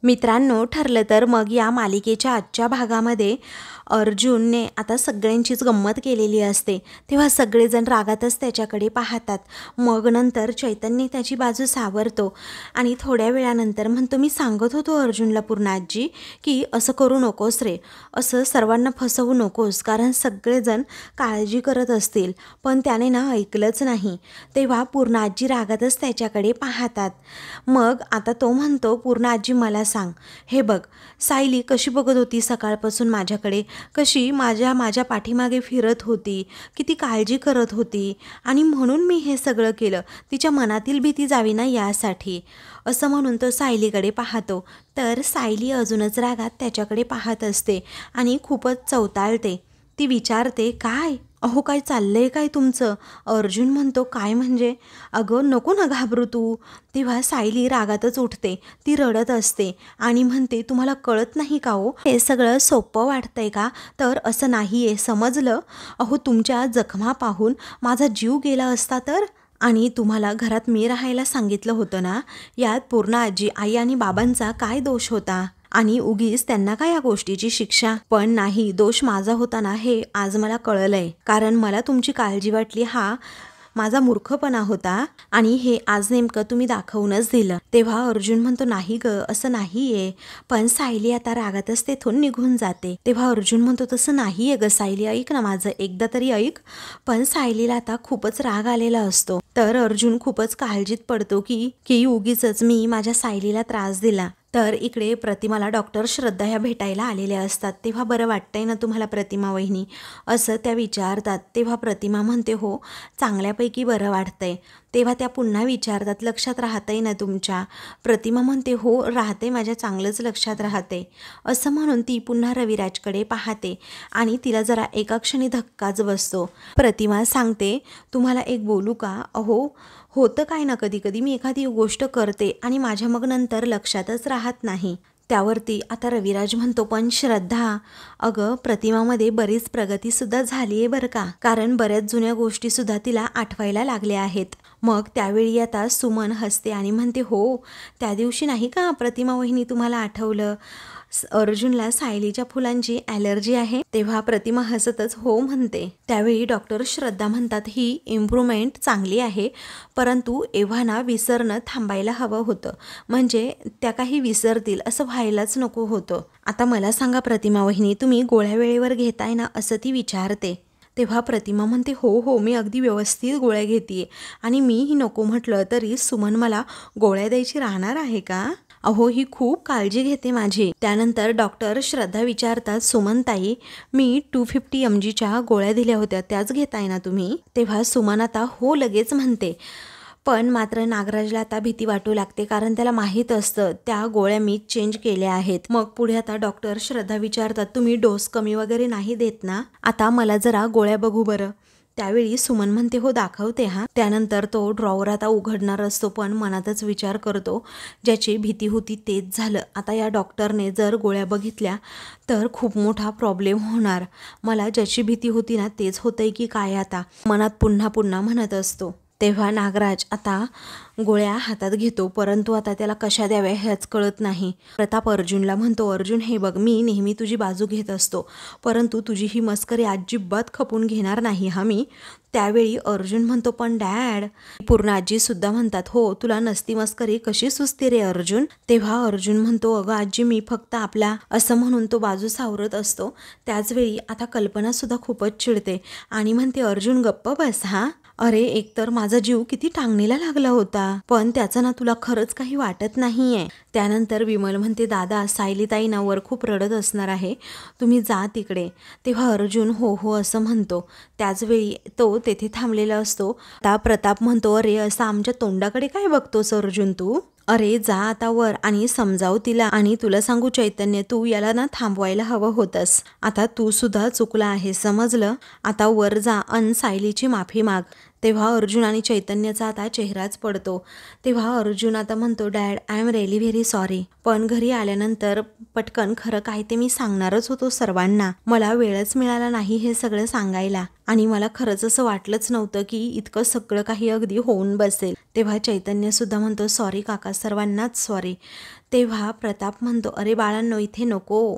मित्रांनो, ठरलं तर मग या मालिकेच्या आजच्या भागामध्ये अर्जुनने आता सगळ्यांचीच गंमत केलेली असते, तेव्हा सगळेजण रागातच त्याच्याकडे पाहतात. मग नंतर चैतन्य त्याची बाजू सावरतो आणि थोड्या वेळानंतर म्हणतो, मी सांगत होतो अर्जुनला पूर्णाजी की असं करू नकोस रे, असं सर्वांना फसवू नकोस, कारण सगळेजण काळजी करत असतील. पण त्याने ना ऐकलंच नाही. तेव्हा पूर्णाजी रागातच त्याच्याकडे पाहतात. मग आता तो म्हणतो, पूर्णाजी मला सांग, हे बघ सायली कशी बघत होती सकाळपासून माझ्याकडे, कशी माझ्या पाठीमागे फिरत होती, किती काळजी करत होती, आणि म्हणून मी हे सगळं केलं, तिच्या मनातील भीती जावी ना यासाठी, असं म्हणून तो सायलीकडे पाहतो. तर सायली अजूनच रागात त्याच्याकडे पाहत असते आणि खूपच चवताळते. ती विचारते, काय अहो काय चाललंय काय तुमचं? अर्जुन म्हणतो, काय म्हणजे? अगं नको ना घाबरू तू. तेव्हा सायली रागातच उठते, ती रडत असते आणि म्हणते, तुम्हाला कळत नाही का हो, हे सगळं सोपं वाटतंय का? तर असं नाही आहे, समजलं? अहो तुमच्या जखमा पाहून माझा जीव गेला असता तर. आणि तुम्हाला घरात मी राहायला सांगितलं होतं ना, यात पूर्ण आजी आई आणि बाबांचा काय दोष होता? आणि उगीच त्यांना काय या गोष्टीची शिक्षा? पण नाही, दोष माझा होता ना हे आज मला कळलंय, कारण मला तुमची काळजी वाटली हा माझा मूर्खपणा होता आणि हे आज नेमकं तुम्ही दाखवूनच दिलं. तेव्हा अर्जुन म्हणतो, नाही ग असं नाहीये. पण सायली आता रागातच तेथून निघून जाते. तेव्हा अर्जुन म्हणतो, तसं नाहीये ग सायली, ऐक ना माझं, एकदा तरी ऐक. पण सायलीला आता खूपच राग आलेला असतो. तर अर्जुन खूपच काळजीत पडतो की उगीच मी माझ्या सायलीला त्रास दिला. तर इकडे प्रतिमाला डॉक्टर श्रद्धा ह्या भेटायला आलेल्या असतात. तेव्हा बरं वाटतंय ना तुम्हाला प्रतिमा वहिनी, असं त्या विचारतात. तेव्हा प्रतिमा म्हणते, हो चांगल्यापैकी बरं वाटतंय. तेव्हा त्या पुन्हा विचारतात, लक्षात राहतंय ना तुमच्या? प्रतिमा म्हणते, हो राहते, माझ्या चांगलंच लक्षात राहते. असं म्हणून ती पुन्हा रविराजकडे पाहते आणि तिला जरा एका क्षणी धक्काच बसतो. प्रतिमा सांगते, तुम्हाला एक बोलू का? अहो होतं काय ना, कधी कधी मी एखादी गोष्ट करते आणि माझ्या मग नंतर लक्षातच राहत नाही. त्यावरती आता रविराज म्हणतो, पण श्रद्धा, अगं प्रतिमामध्ये बरीच प्रगतीसुद्धा झाली आहे बरं का, कारण बऱ्याच जुन्या गोष्टीसुद्धा तिला आठवायला लागल्या आहेत. मग त्यावेळी आता सुमन हसते आणि म्हणते, हो त्या दिवशी नाही का प्रतिमा वहिनी तुम्हाला आठवलं, अर्जुनला सायलीच्या फुलांची ॲलर्जी आहे? तेव्हा प्रतिमा हसतच हो म्हणते. त्यावेळी डॉक्टर श्रद्धा म्हणतात, ही इम्प्रूव्हमेंट चांगली आहे, परंतु एव्हाना विसरणं थांबायला हवं होतं, म्हणजे त्या काही विसरतील असं व्हायलाच नको होतं. आता मला सांगा प्रतिमा वहिनी, तुम्ही गोळ्या वेळेवर घेताय ना, असं ती विचारते. तेव्हा प्रतिमा म्हणते, हो मी अगदी व्यवस्थित गोळ्या घेते आणि मीही नको म्हटलं तरी सुमन मला गोळ्या द्यायची राहणार आहे का? अहो ही खूप काळजी घेते माझी. त्यानंतर डॉक्टर श्रद्धा विचारतात, सुमनताई मी 250 mgच्या गोळ्या दिल्या होत्या, त्याच घेताय ना तुम्ही? तेव्हा सुमन आता हो लगेच म्हणते. पण मात्र नागराजला आता भीती वाटू लागते, कारण त्याला माहीत असतं त्या गोळ्या मी चेंज केल्या आहेत. मग पुढे आता डॉक्टर श्रद्धा विचारतात, तुम्ही डोस कमी वगैरे नाही देत ना? आता मला जरा गोळ्या बघू बरं. त्यावेळी सुमन म्हणते, हो दाखवते हा. त्यानंतर तो ड्रॉवर आता उघडणार असतो, पण मनातच विचार करतो, ज्याची भीती होती तेच झालं. आता या डॉक्टरने जर गोळ्या बघितल्या तर खूप मोठा प्रॉब्लेम होणार. मला ज्याची भीती होती ना तेच होतंय की काय आता, मनात पुन्हा पुन्हा म्हणत असतो. तेव्हा नागराज आता गोळ्या हातात घेतो, परंतु आता त्याला कशा द्याव्या हेच कळत नाही. प्रताप अर्जुनला म्हणतो, अर्जुन हे बघ, मी नेहमी तुझी बाजू घेत असतो, परंतु तुझी ही मस्करी अजिबात खपून घेणार नाही हा मी. त्यावेळी अर्जुन म्हणतो, पण डॅड. पूर्ण आजीसुद्धा म्हणतात, हो तुला नसती मस्करी कशी सुचते रे अर्जुन? तेव्हा अर्जुन म्हणतो, अगं आजी मी फक्त आपला, असं म्हणून तो बाजू सावरत असतो. त्याचवेळी आता कल्पनासुद्धा खूपच चिडते आणि म्हणते, अर्जुन गप्प बस हा. अरे एकतर माझा जीव किती टांगणीला लागला होता, पण त्याचं ना तुला खरंच काही वाटत नाहीये. त्यानंतर विमल म्हणते, दादा सायलीताई ना वर खूप रडत असणार आहे, तुम्ही जा तिकडे. तेव्हा अर्जुन हो असं म्हणतो. त्याचवेळी तो तेथे थांबलेला असतो. आता प्रताप म्हणतो, अरे असं आमच्या तोंडाकडे काय बघतोस अर्जुन तू? अरे जा आता वर आणि समजाव तिला. आणि तुला सांगू चैतन्य, तू याला ना थांबवायला हवं होतंस. आता तू सुद्धा चुकला आहे, समजलं? आता वर जा अन सायलीची माफी माग. तेव्हा अर्जुन आणि चैतन्याचा आता चेहराच पडतो. तेव्हा अर्जुन आता म्हणतो, dad I am really very sorry, पण घरी आल्यानंतर पटकन खरं काय ते मी सांगणारच होतो सर्वांना, मला वेळच मिळाला नाही हे सगळं सांगायला, आणि मला खरंच असं वाटलंच नव्हतं की इतकं सगळं काही अगदी होऊन बसेल. तेव्हा चैतन्य सुद्धा म्हणतो, सॉरी काका, सर्वांनाच सॉरी. तेव्हा प्रताप म्हणतो, अरे बाळांनो इथे नको,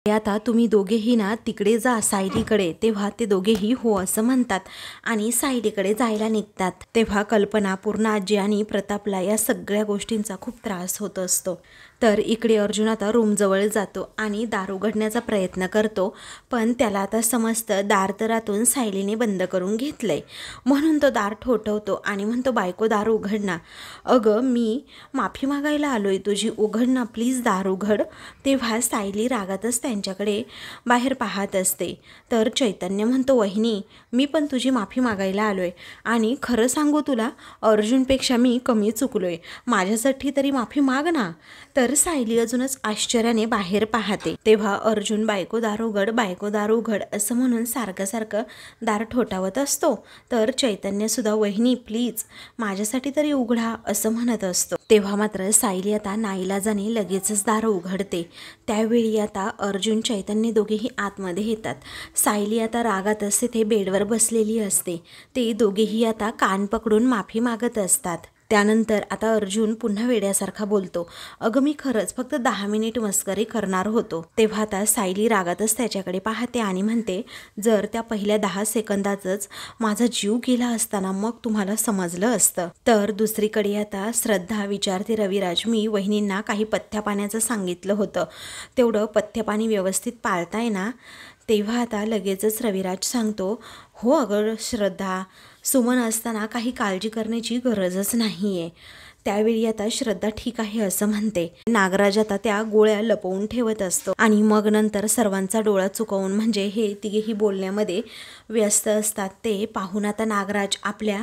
आता तुम्ही दोघेही ना तिकडे जा सायलीकडे. तेव्हा ते दोघेही हो असं म्हणतात आणि सायलीकडे जायला निघतात. तेव्हा कल्पना, पूर्ण आजी आणि प्रतापला या सगळ्या गोष्टींचा खूप त्रास होत असतो. तर इकडे अर्जुन आता रूमजवळ जातो आणि दार उघडण्याचा प्रयत्न करतो, पण त्याला आता समजतं दार तर आतून सायलीने बंद करून घेतलंय. म्हणून तो दार ठोठवतो आणि म्हणतो, बायको दार उघड ना. अगं मी माफी मागायला आलोय तुझी, उघड ना प्लीज, दार उघड. तेव्हा सायली रागातच त्यांच्याकडे बाहेर पाहत असते. तर चैतन्य म्हणतो, वहिनी मी पण तुझी माफी मागायला आलोय आणि खरं सांगू तुला, अर्जुनपेक्षा मी कमी चुकलोय, माझ्यासाठी तरी माफी माग ना. तर सायली अजूनच आश्चर्याने बाहेर पाहते. तेव्हा अर्जुन बायको दार उघड, बायको दार उघड असं म्हणून सारखं सारखं दार ठोठावत असतो. तर चैतन्य सुद्धा, वहिनी प्लीज माझ्यासाठी तरी उघडा असं म्हणत असतो. तेव्हा मात्र सायली आता नाईलाजाने लगेचच दार उघडते. त्यावेळी आता अर्जुन, चैतन्य दोघेही आतमध्ये येतात. सायली आता रागात असते, ते बेडवर बसलेली असते. ते दोघेही आता कान पकडून माफी मागत असतात. त्यानंतर आता अर्जुन पुन्हा वेड्यासारखा बोलतो, अगं मी खरंच फक्त 10 मिनिट मस्करी करणार होतो. तेव्हा आता सायली रागातच त्याच्याकडे पाहते आणि म्हणते, जर त्या पहिल्या 10 सेकंदातच माझा जीव गेला असताना मग तुम्हाला समजलं असतं. तर दुसरीकडे आता श्रद्धा विचारते, रविराज मी वहिनींना काही पथ्य पाण्याचं सांगितलं होतं, तेवढं पथ्य पाणी व्यवस्थित पाळताय ना. तेव्हा आता लगेचच रविराज सांगतो, हो अगं श्रद्धा, सुमन असताना काही काळजी करण्याची गरजच नाही आहे. त्यावेळी आता श्रद्धा ठीक आहे असं म्हणते. नागराज आता त्या गोळ्या लपवून ठेवत असतो आणि मग नंतर सर्वांचा डोळा चुकवून, म्हणजे हे तिघेही बोलण्यामध्ये व्यस्त असतात, ते पाहून आता नागराज आपल्या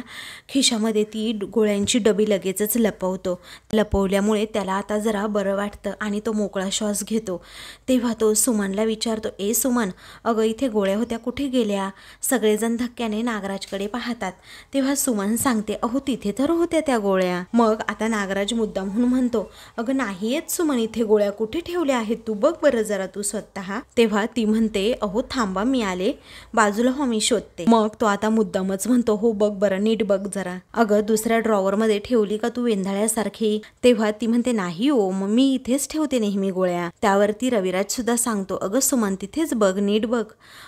खिशामध्ये ती गोळ्यांची डबी लगेचच लपवतो. लपवल्यामुळे त्याला आता जरा बरं वाटतं आणि तो मोकळा श्वास घेतो. तेव्हा तो सुमनला विचारतो, ए सुमन, अगं इथे गोळ्या होत्या कुठे गेल्या. सगळेजण धक्क्याने नागराजकडे पाहतात. तेव्हा सुमन सांगते, अहो तिथे तर होत्या त्या गोळ्या. मग आता नागराज मुद्दाम म्हणून म्हणतो, अगं नाही येत सुमन, इथे गोळ्या कुठे ठेवल्या आहेत, तू बघ बरं जरा तू स्वतः. तेव्हा ती म्हणते, अहो थांबा मी आले, बाजूला हो मी शोधते. मग तो आता मुद्दामच म्हणतो, हो बघ बरं नीट बघ जरा. अगं दुसऱ्या ड्रॉवरमध्ये ठेवली का तू वेंधाळ्यासारखी. तेव्हा ती म्हणते, नाही हो मग मी इथेच ठेवते नेहमी गोळ्या. त्यावरती रविराज सुद्धा सांगतो, अगं सुमन तिथेच बघ, नीट बघ,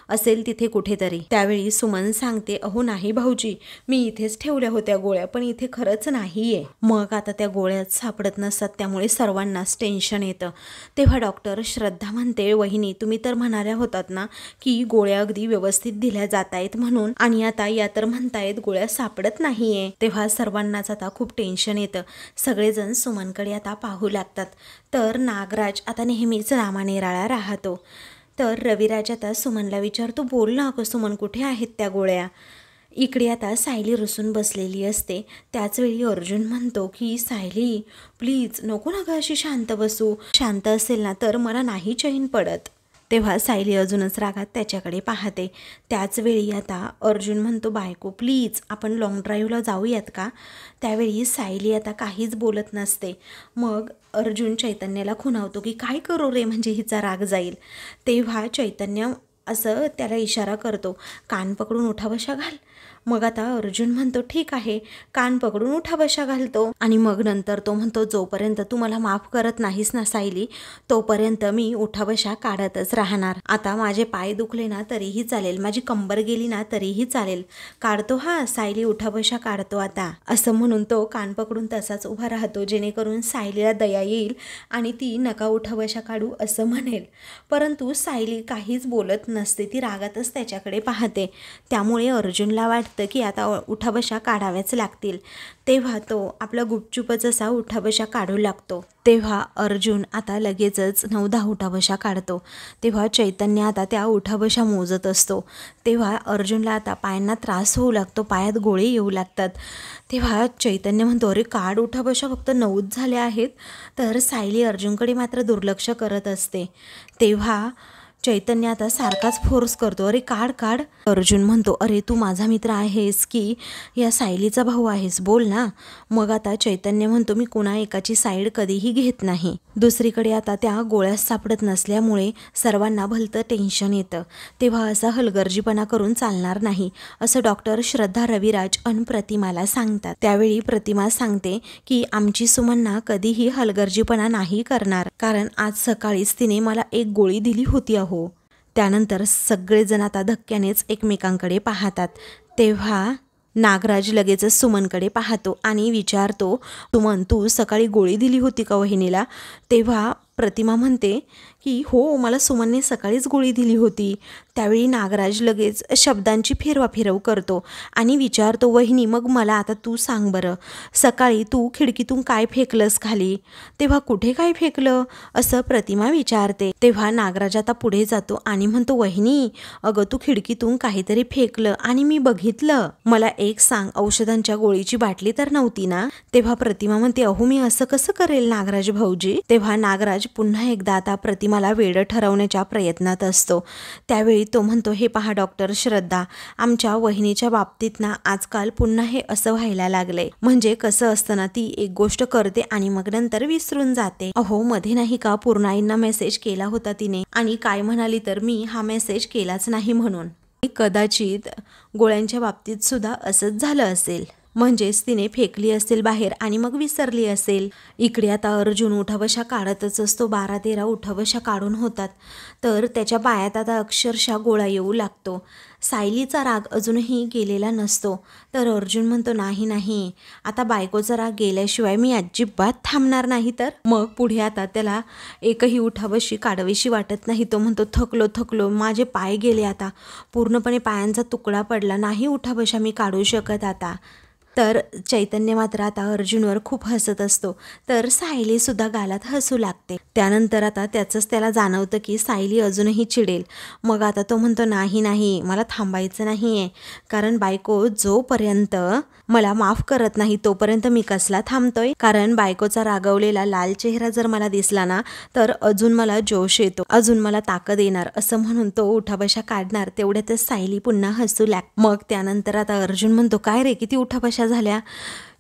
असेल तिथे कुठेतरी. त्यावेळी सुमन सांगते, अहो नाही भाऊजी, मी इथेच ठेवल्या होत्या गोळ्या, पण इथे खरंच नाहीये. मग आता त्या गोळ्यात सापडत नसतात, त्यामुळे सर्वांनाच टेन्शन येतं. तेव्हा डॉक्टर श्रद्धा म्हणते, वहिनी तुम्ही तर म्हणाल्या होतात ना की गोळ्या अगदी व्यवस्थित दिल्या जात आहेत म्हणून, आणि आता या तर म्हणतायत गोळ्या सापडत नाहीये. तेव्हा सर्वांनाच आता खूप टेन्शन येतं. सगळेजण सुमनकडे आता पाहू लागतात. तर नागराज आता नेहमीच रामानिराळा राहतो. तर रविराज आता सुमनला विचारतो, बोल ना अगं सुमन, कुठे आहेत त्या गोळ्या. इकडे आता सायली रुसून बसलेली असते. त्याचवेळी अर्जुन म्हणतो की सायली प्लीज नको ना गं अशी शांत बसू, शांत असेल ना तर मला नाही चैन पडत. तेव्हा सायली अजूनच रागात त्याच्याकडे पाहते. त्याचवेळी आता अर्जुन म्हणतो, बायको प्लीज आपण लॉंग ड्राईव्हला जाऊयात का. त्यावेळी सायली आता काहीच बोलत नसते. मग अर्जुन चैतन्याला खुणावतो की काय करू रे, म्हणजे हिचा राग जाईल. तेव्हा चैतन्य असं त्याला इशारा करतो, कान पकडून उठा बशा घाल. मग आता अर्जुन म्हणतो, ठीक आहे, कान पकडून उठा बशा घालतो. आणि मग नंतर तो म्हणतो, जोपर्यंत तू मला माफ करत नाहीस ना सायली, तोपर्यंत मी उठा बशा काढतच राहणार. आता माझे पाय दुखले ना तरीही चालेल, माझी कंबर गेली ना तरीही चालेल, काढतो हा सायली, उठा बशा काढतो आता, असं म्हणून तो कान पकडून तसाच उभा राहतो, जेणेकरून सायलीला दया येईल आणि ती नका उठा बशा काढू असं म्हणेल. परंतु सायली काहीच बोलत नसते, ती रागातच त्याच्याकडे पाहते. त्यामुळे अर्जुनला वाटतं की आता उठाबशा काढाव्याच लागतील. तेव्हा तो आपला गुपचूपच असा उठाबशा काढू लागतो. तेव्हा अर्जुन आता लगेचच 9-10 उठाबशा काढतो. तेव्हा चैतन्य आता त्या उठाबशा मोजत असतो. तेव्हा अर्जुनला आता पायांना त्रास होऊ लागतो, पायात गोळे येऊ लागतात. तेव्हा चैतन्य म्हणतो, अरे काढ उठाबशा, फक्त 9च झाले आहेत. तर सायली अर्जुनकडे मात्र दुर्लक्ष करत असते. तेव्हा चैतन्य आता सारखाच फोर्स करतो, अरे काढ काढ. अर्जुन म्हणतो, अरे तू माझा मित्र आहेस की या सायलीचा भाऊ आहेस, बोल ना. मग आता चैतन्य म्हणतो, मी कुणा एकाची साईड कधीही घेत नाही. दुसरीकडे आता त्या गोळ्या सापडत नसल्यामुळे सर्वांना भलतं टेन्शन येतं. तेव्हा असा हलगर्जीपणा करून चालणार नाही असं डॉक्टर श्रद्धा, रविराज अन प्रतिमाला सांगतात. त्यावेळी प्रतिमा सांगते की आमची सुमन्ना कधीही हलगर्जीपणा नाही करणार, कारण आज सकाळीच तिने मला एक गोळी दिली होती अहो. त्यानंतर सगळेजण आता धक्क्यानेच एकमेकांकडे पाहतात. तेव्हा नागराज लगेचच सुमनकडे पाहतो आणि विचारतो, सुमन तू सकाळी गोळी दिली होती का वहिनीला? तेव्हा प्रतिमा म्हणते की हो, मला सुमनने सकाळीच गोळी दिली होती. त्यावेळी नागराज लगेच शब्दांची फेरवाफेरव करतो आणि विचारतो, वहिनी मग मला आता तू सांग बरं, सकाळी तू खिडकीतून काय फेकलंस खाली? तेव्हा कुठे काय फेकलं असं प्रतिमा विचारते. तेव्हा नागराज आता पुढे जातो आणि म्हणतो, वहिनी अगं तू खिडकीतून काहीतरी फेकलं आणि मी बघितलं. मला एक सांग, औषधांच्या गोळीची बाटली तर नव्हती ना? तेव्हा प्रतिमा म्हणते, अहो मी असं कसं करेल नागराज भाऊजी. तेव्हा नागराज पुन्हा एकदा आता प्रतिमाला वेडं ठरवण्याच्या प्रयत्नात असतो. त्यावेळी तो म्हणतो, हे पहा डॉक्टर श्रद्धा, आमच्या वहिनीच्या बाबतीत ना आजकाल पुन्हा हे असं व्हायला लागलंय. म्हणजे कसं असतं ना, ती एक गोष्ट करते आणि मग नंतर विसरून जाते. अहो मध्ये नाही का पूर्णाईंना मेसेज केला होता तिने, आणि काय म्हणाली तर मी हा मेसेज केलाच नाही म्हणून. कदाचित गोळ्यांच्या बाबतीत सुद्धा असंच झालं असेल, म्हणजेच तिने फेकली असेल बाहेर आणि मग विसरली असेल. इकडे आता अर्जुन उठाबशा काढतच असतो, 12-13 उठाबशा काढून होतात, तर त्याच्या पायात आता अक्षरशः गोळा येऊ लागतो. सायलीचा राग अजूनही गेलेला नसतो, तर अर्जुन म्हणतो, नाही नाही, आता बायकोचा राग गेल्याशिवाय मी अजिबात थांबणार नाही. तर मग पुढे आता त्याला एकही उठाबशी काढावीशी वाटत नाही. तो म्हणतो, थकलो, माझे पाय गेले, आता पूर्णपणे पायांचा तुकडा पडला, नाही उठाबशा मी काढू शकत आता. तर चैतन्य मात्र आता अर्जुनवर खूप हसत असतो, तर सायली सुद्धा गालात हसू लागते. त्यानंतर आता त्याचंच त्याला जाणवतं की सायली अजूनही चिडेल. मग आता तो म्हणतो, नाही, मला थांबायचं नाही आहे, कारण बायको जोपर्यंत मला माफ करत नाही तोपर्यंत मी कसला थांबतोय. कारण बायकोचा रागवलेला लाल चेहरा जर मला दिसला ना, तर अजून मला जोश येतो, अजून मला ताकद येणार, असं म्हणून तो उठाबशा काढणार. तेवढ्यातच सायली पुन्हा हसू लाग. मग त्यानंतर आता अर्जुन म्हणतो, काय रे किती उठाबशा झाल्या?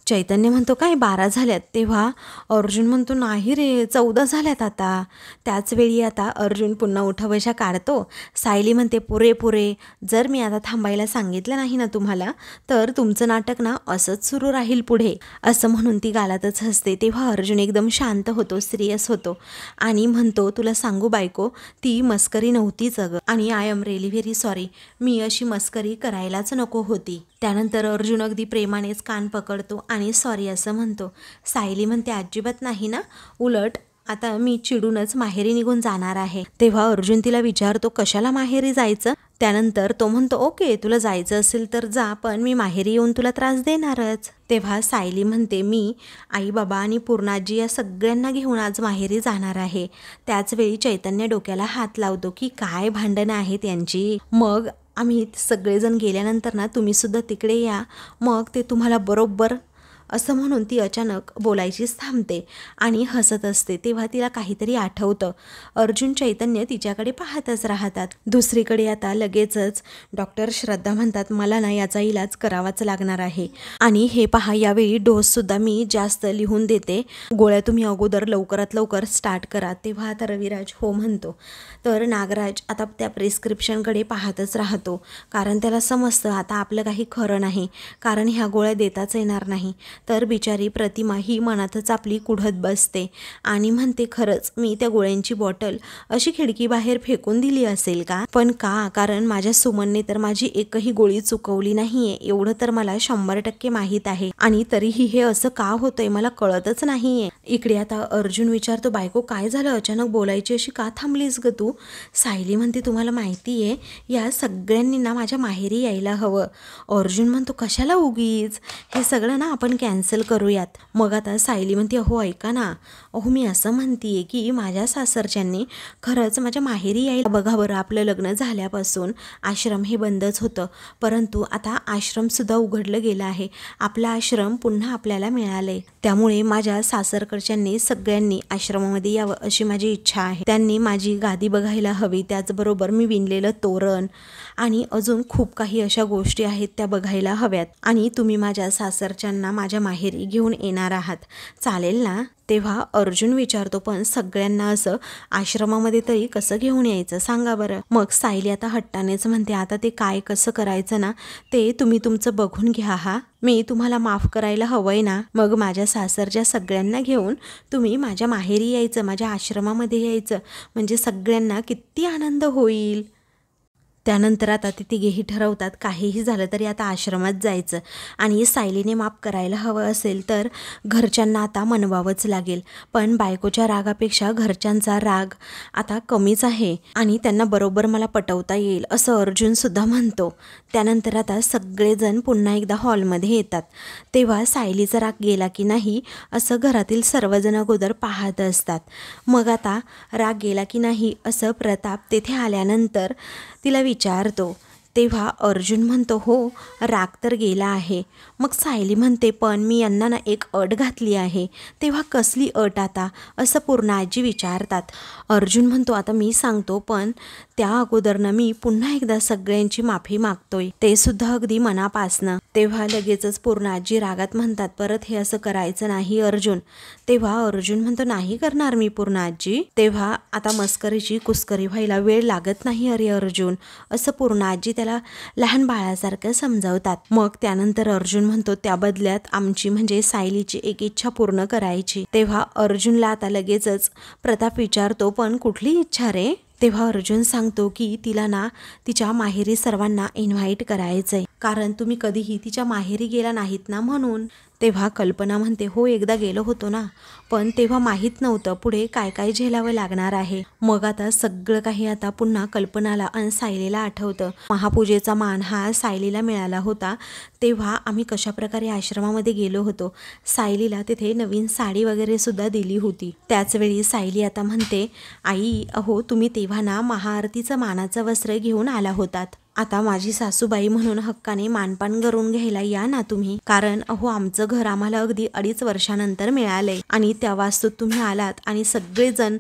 चैतन्य म्हणतो, काय 12 झाल्यात. तेव्हा अर्जुन म्हणतो, नाही रे 14 झाल्यात आता. त्याच वेळी आता अर्जुन पुन्हा उठाबशा काढतो. सायली म्हणते, पुरे जर मी आता थांबायला सांगितलं नाही ना तुम्हाला, तर तुमचं नाटक ना असंच सुरू राहील पुढे, असं म्हणून ती गालातच हसते. तेव्हा अर्जुन एकदम शांत होतो, सिरियस होतो आणि म्हणतो, तुला सांगू बायको, ती मस्करी नव्हतीच अगं, आणि I am really very sorry, मी अशी मस्करी करायलाच नको होती. त्यानंतर अर्जुन अगदी प्रेमानेच कान पकडतो आणि सॉरी असं म्हणतो. सायली म्हणते, अजिबात नाही ना, उलट आता मी चिडूनच माहेरी निघून जाणार आहे. तेव्हा अर्जुन तिला विचारतो, कशाला माहेरी जायचं? त्यानंतर तो म्हणतो, ओके तुला जायचं असेल तर जा, पण मी माहेरी येऊन तुला त्रास देणारच. तेव्हा सायली म्हणते, मी आई बाबा आणि पूर्णाजी या सगळ्यांना घेऊन आज माहेरी जाणार आहे. त्याचवेळी चैतन्य डोक्याला हात लावतो की काय भांडणं आहेत यांची. मग आम्ही सगळेजण गेल्यानंतर ना तुम्ही सुद्धा तिकडे या, मग ते तुम्हाला बरोबर, असं म्हणून ती अचानक बोलायचीच थांबते आणि हसत असते. तेव्हा तिला काहीतरी आठवतं. अर्जुन, चैतन्य तिच्याकडे पाहतच राहतात. दुसरीकडे आता लगेचच डॉक्टर श्रद्धा म्हणतात, मला ना याचा इलाज करावाच लागणार आहे, आणि हे पहा यावेळी डोससुद्धा मी जास्त लिहून देते, गोळ्या तुम्ही अगोदर लवकरात लवकर स्टार्ट करा. तेव्हा आता रविराज हो म्हणतो. तर नागराज आता त्या प्रिस्क्रिप्शनकडे पाहतच राहतो, कारण त्याला समजतं आता आपलं काही खरं नाही, कारण ह्या गोळ्या देताच येणार नाही. तर बिचारी प्रतिमा ही मनातच आपली कुढत बसते आणि म्हणते, खरंच मी त्या गोळ्यांची बॉटल अशी खिडकी बाहेर फेकून दिली असेल का? पण का? कारण माझ्या सुमनने तर माझी एकही गोळी चुकवली नाहीये, एवढं तर मला 100% माहीत आहे, आणि तरीही हे असं का होतंय मला कळतच नाहीये. इकडे आता अर्जुन विचारतो, बायको काय झालं, अचानक बोलायची अशी का थांबलीस ग तू? सायली म्हणते, तुम्हाला माहिती आहे या सगळ्यांनी ना माझ्या माहेरी यायला हवं. अर्जुन म्हणतो, कशाला उगीच, हे सगळं ना आपण कॅन्सल करूयात. मग आता सायली म्हणते, हो ऐका ना, अहो मी असं म्हणतीये की माझ्या सासरच्यांनी खरंच माझ्या माहेरी यायला बघा बरं. आपलं लग्न झाल्यापासून आश्रम हे बंदच होतं, परंतु आता आश्रमसुद्धा उघडलं गेलं आहे. आपला आश्रम पुन्हा आपल्याला मिळाले, त्यामुळे माझ्या सासरकडच्यांनी सगळ्यांनी आश्रमामध्ये यावं अशी माझी इच्छा आहे. त्यांनी माझी गादी बघायला हवी, त्याचबरोबर मी विणलेलं तोरण आणि अजून खूप काही अशा गोष्टी आहेत त्या बघायला हव्यात. आणि तुम्ही माझ्या सासरच्यांना माझ्या माहेरी घेऊन येणार आहात, चालेल ना? तेव्हा अर्जुन विचारतो, पण सगळ्यांना असं आश्रमामध्ये तरी कसं घेऊन यायचं सांगा बरं. मग सायली आता हट्टानेच म्हणते, आता ते काय कसं करायचं ना ते तुम्ही तुमचं बघून घ्या. मी तुम्हाला माफ करायला हवंय ना. मग माझ्या सासरच्या सगळ्यांना घेऊन तुम्ही माझ्या माहेरी यायचं, माझ्या आश्रमामध्ये यायचं, म्हणजे सगळ्यांना किती आनंद होईल. त्यानंतर आता ते तिघेही ठरवतात काहीही झालं तरी आता आश्रमात जायचं. आणि सायलीने माफ करायला हवं असेल तर घरच्यांना आता मनवावंच लागेल, पण बायकोच्या रागापेक्षा घरच्यांचा राग आता कमीच आहे आणि त्यांना बरोबर मला पटवता येईल असं अर्जुनसुद्धा म्हणतो. त्यानंतर आता सगळेजण पुन्हा एकदा हॉलमध्ये येतात. तेव्हा सायलीचा राग गेला की नाही असं घरातील सर्वजण अगोदर पाहत असतात. मग आता राग गेला की नाही असं प्रताप तेथे आल्यानंतर तिला विचारतो. तेव्हा अर्जुन म्हणतो, हो राग तर गेला आहे. मग सायली म्हणते, पण मी यांना ना एक अट घातली आहे. तेव्हा कसली अट आता असं पूर्णाजी विचारतात. अर्जुन म्हणतो, आता मी सांगतो, पण त्या अगोदरनं मी पुन्हा एकदा सगळ्यांची माफी मागतोय, ते सुद्धा अगदी मनापासनं. तेव्हा लगेचच पूर्णाजी रागात म्हणतात, परत हे असं करायचं नाही अर्जुन. तेव्हा अर्जुन म्हणतो, नाही करणार मी पूर्णाजी. तेव्हा आता मस्करीची कुस्करी व्हायला वेळ लागत नाही अरे अर्जुन, असं पूर्णाजी त्याला लहान बाळासारखं समजावतात. मग त्यानंतर अर्जुन म्हणतो, त्या बदल्यात आमची म्हणजे सायलीची एक इच्छा पूर्ण करायची. तेव्हा अर्जुनला आता लगेचच प्रताप विचारतो, पण कुठली इच्छा रे? तेव्हा अर्जुन सांगतो की तिला ना तिच्या माहेरी सर्वांना इन्व्हाइट करायचंय, कारण तुम्ही कधीही तिच्या माहेरी गेला नाहीत ना म्हणून. तेव्हा कल्पना म्हणते, हो एकदा गेलो होतो ना, पण तेव्हा माहीत नव्हतं पुढे काय काय झेलावं लागणार आहे. मग आता सगळं काही आता पुन्हा कल्पनाला आणि सायलीला आठवतं. महापूजेचा मान हा सायलीला मिळाला होता, तेव्हा आम्ही कशाप्रकारे आश्रमामध्ये गेलो होतो. सायलीला तिथे नवीन साडी वगैरे सुद्धा दिली होती. त्याचवेळी सायली आता म्हणते, आई अहो तुम्ही तेव्हा ना महाआरतीचं मानाचं वस्त्र घेऊन आला होतात. आता माझी सासूबाई म्हणून हक्काने मानपान करून घ्यायला या ना तुम्ही, कारण अहो आमचं घर आम्हाला अगदी 2.5 वर्षानंतर मिळालंय आणि त्या वास्तूत तुम्ही आलात आणि सगळेजण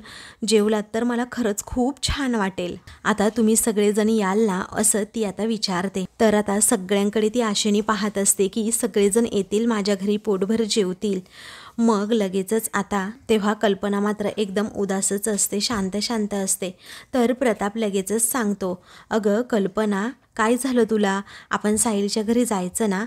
जेवलात तर मला खरंच खूप छान वाटेल. आता तुम्ही सगळेजण याल ना असं ती आता विचारते. तर आता सगळ्यांकडे ती आशेने पाहत असते की सगळेजण येतील माझ्या घरी, पोटभर जेवतील. मग लगेचच आता तेव्हा कल्पना मात्र एकदम उदासच असते, शांत शांत असते. तर प्रताप लगेचच सांगतो, अगं कल्पना काय झालं तुला, आपण सायलीच्या घरी जायचं ना,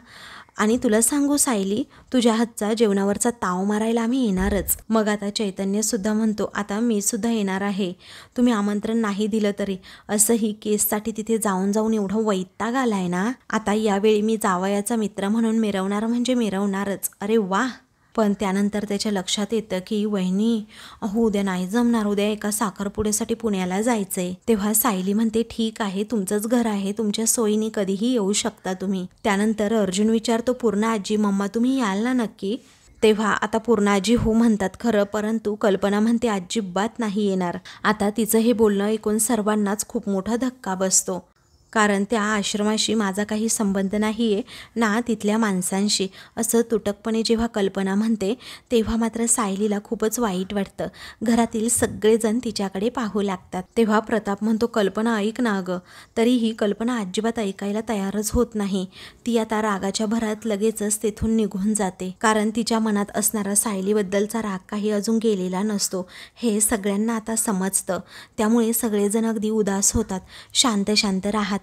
आणि तुला सांगू सायली, तुझ्या हातचा जेवणावरचा ताव मारायला आम्ही येणारच. मग आता चैतन्यसुद्धा म्हणतो, आता मी सुद्धा येणार आहे, तुम्ही आमंत्रण नाही दिलं तरी. असंही केससाठी तिथे जाऊन जाऊन एवढं वैताग आलाय ना, आता यावेळी मी जावयाचा मित्र म्हणून मिरवणार म्हणजे मिरवणारच. अरे वा. पण त्यानंतर त्याच्या लक्षात येतं की वहिनी अहो उद्या नाही जमणार, उद्या एका साखरपुड्यासाठी पुण्याला जायचंय. तेव्हा सायली म्हणते, ठीक आहे तुमचंच घर आहे, तुमच्या सोयीने कधीही येऊ शकता तुम्ही. त्यानंतर अर्जुन विचारतो, पूर्णा आजी मम्मा तुम्ही याल ना नक्की? तेव्हा आता पूर्णाजी हो म्हणतात खरं, परंतु कल्पना म्हणते अजिबात नाही येणार. आता तिचं हे बोलणं ऐकून सर्वांनाच खूप मोठा धक्का बसतो, कारण त्या आश्रमाशी माझा काही संबंध नाही आहे ना तिथल्या माणसांशी, असं तुटकपणे जेव्हा कल्पना म्हणते तेव्हा मात्र सायलीला खूपच वाईट वाटतं. घरातील सगळेजण तिच्याकडे पाहू लागतात. तेव्हा प्रताप म्हणतो, कल्पना ऐक ना अगं. तरीही कल्पना अजिबात ऐकायला तयारच होत नाही. ती आता रागाच्या भरात लगेचच तेथून निघून जाते, कारण तिच्या मनात असणारा सायलीबद्दलचा राग काही अजून गेलेला नसतो हे सगळ्यांना आता समजतं. त्यामुळे सगळेजण अगदी उदास होतात, शांत शांत राहतात.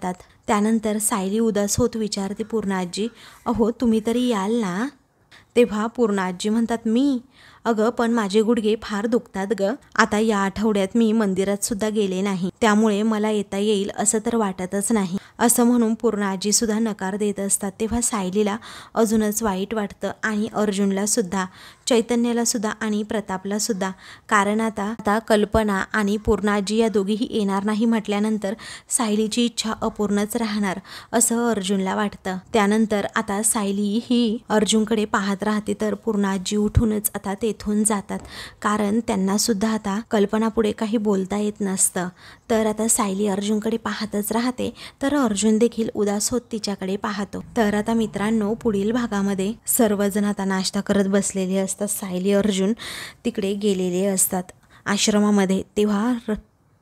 त्यानंतर सायली उदास होत विचारते, पूर्णाजी अहो तुम्ही तरी याल ना? तेव्हा पूर्णाजी म्हणतात, मी अगं पण माझे गुडघे फार दुखतात ग. आता या आठवड्यात मी मंदिरात सुद्धा गेले नाही, त्यामुळे मला येता येईल असं तर वाटतच नाही, असं म्हणून पूर्णाजी सुद्धा नकार देत असतात. तेव्हा सायलीला अजूनच वाईट वाटतं आणि अर्जुनला सुद्धा, चैतन्याला सुद्धा आणि प्रतापला सुद्धा, कारण आता कल्पना आणि पूर्णाजी या दोघीही येणार नाही म्हटल्यानंतर सायलीची इच्छा अपूर्णच राहणार असं अर्जुनला वाटतं. त्यानंतर आता सायली ही अर्जुनकडे पाहत राहते, तर पूर्णाजी उठूनच आता तिथून जातात, कारण त्यांनासुद्धा आता कल्पनापुढे काही बोलता येत नसतं. तर आता सायली अर्जुनकडे पाहतच राहते, तर अर्जुन देखील उदास होत तिच्याकडे पाहतो. तर आता मित्रांनो, पुढील भागामध्ये सर्वजण आता नाश्ता करत बसलेले असतात. सायली अर्जुन तिकडे गेलेले असतात आश्रमामध्ये. तेव्हा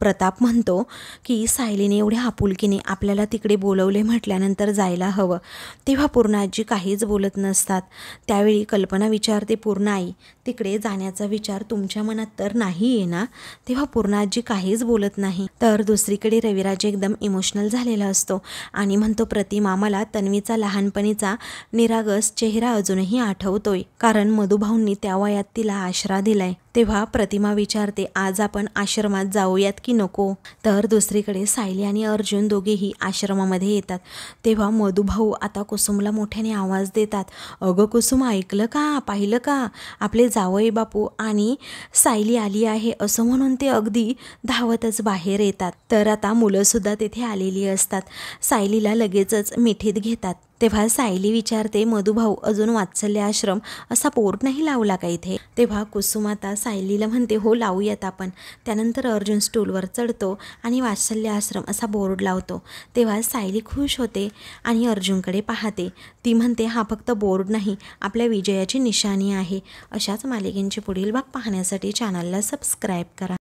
प्रताप म्हणतो की सायलीने एवढ्या आपुलकीने आपल्याला तिकडे बोलवले म्हटल्यानंतर जायला हवं. तेव्हा पूर्णाजी काहीच बोलत नसतात. त्यावेळी कल्पना विचारते, पूर्णाई, तिकडे जाण्याचा विचार तुमच्या मनात तर नाही आहे ना? तेव्हा पूर्णाजी काहीच बोलत नाही. तर दुसरीकडे रविराज एकदम इमोशनल झालेला असतो आणि म्हणतो, प्रतिमा, मला तन्वीचा लहानपणीचा निरागस चेहरा अजूनही आठवतोय, कारण मधुभाऊंनी त्या वयात तिला आसरा दिलाय. तेव्हा प्रतिमा विचारते, आज आपण आश्रमात जाऊयात की नको? तर दुसरीकडे सायली आणि अर्जुन दोघेही आश्रमामध्ये येतात. तेव्हा मधुभाऊ आता कुसुमला मोठ्याने आवाज देतात, अगं कुसुम, ऐकलं का, पाहिलं का, आपले जावई बापू आणि सायली आली आहे, असं म्हणून ते अगदी धावतच बाहेर येतात. तर आता मुलंसुद्धा तेथे आलेली असतात. सायलीला लगेचच मिठीत घेतात. तेव्हा सायली विचारते, मधुभाऊ, अजून वात्सल्य आश्रम असा बोर्ड नाही लावला का इथे? तेव्हा कुसुम आता सायलीला म्हणते, हो लावूयात आपण. त्यानंतर अर्जुन स्टूलवर चढतो आणि वात्सल्य आश्रम असा बोर्ड लावतो. तेव्हा सायली खुश होते आणि अर्जुनकडे पाहते. ती म्हणते, हा फक्त बोर्ड नाही, आपल्या विजयाची निशाणी आहे. अशाच मालिकेंचे पुढील भाग पाहण्यासाठी चॅनलला सबस्क्राईब करा.